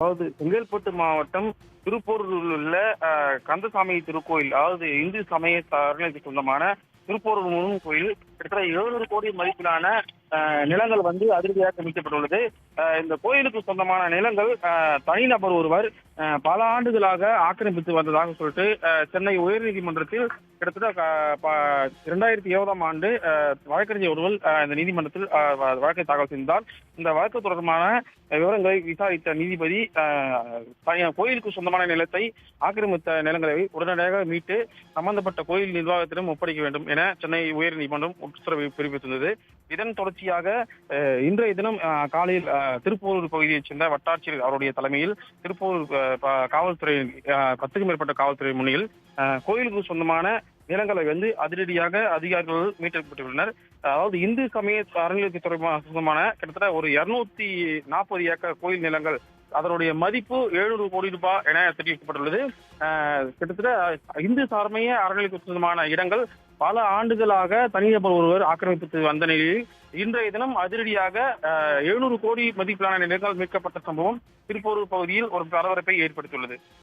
அதாவது செங்கல்பட்டு மாவட்டம் திருப்போரூரில் உள்ள கந்தசாமி திருக்கோயில், அதாவது இந்து சமய அறநிலையத்துக்கு சொந்தமான திருப்போரூர் முருகன் கோயில் கிட்டத்தட்ட 700 கோடி மதிப்பிலான நிலங்கள் அதிரடியாக மீட்கப்பட்டுள்ளது. இந்த கோயிலுக்கு சொந்தமான நிலங்கள் தனிநபர் ஒருவர் பல ஆண்டுகளாக ஆக்கிரமித்து வந்ததாக சொல்லிட்டு சென்னை உயர்நீதிமன்றத்தில் கிட்டத்தட்ட 2007ஆம் ஆண்டு வழக்கறிஞர் ஒருவர் இந்த நீதிமன்றத்தில் வழக்கை தாக்கல் செய்தார். இந்த வழக்கு தொடர்பான விவரங்களை விசாரித்த நீதிபதி கோயிலுக்கு சொந்தமான நிலத்தை, ஆக்கிரமித்த நிலங்களை உடனடியாக மீட்டு சம்பந்தப்பட்ட கோயில் நிர்வாகத்திடம் ஒப்படைக்க வேண்டும் என சென்னை உயர்நீதிமன்றம் உத்தரவு பிறப்பித்துள்ளது. இதன் தொடர்ச்சியாக இன்றைய தினம் காலையில் திருப்போரூர் பகுதியைச் சேர்ந்த வட்டாட்சியர் அவருடைய தலைமையில் திருப்போரூர் காவல்துறை 10க்கும் மேற்பட்ட காவல்துறை முன்னில் கோயிலுக்கு சொந்தமான நிலங்களை அதிரடியாக அதிகாரிகள் மீட்கப்பட்டுள்ளனர். அதாவது இந்து சமய அறநிலையத்துறை சொந்தமான கிட்டத்தட்ட ஒரு 240 ஏக்கர் கோயில் நிலங்கள், அதனுடைய மதிப்பு 700 கோடி ரூபாய் என தெரிவிக்கப்பட்டுள்ளது. கிட்டத்தட்ட இந்து சமய அறநிலையத்துக்கு சொந்தமான இடங்கள் பல ஆண்டுகளாக தனிநபர் ஒருவர் ஆக்கிரமித்து வந்த நிலையில் இன்றைய தினம் அதிரடியாக 700 கோடி மதிப்பிலான நிலங்கள் மீட்கப்பட்ட சம்பவம் திருப்போரூர் பகுதியில் ஒரு பரபரப்பை ஏற்படுத்தியுள்ளது.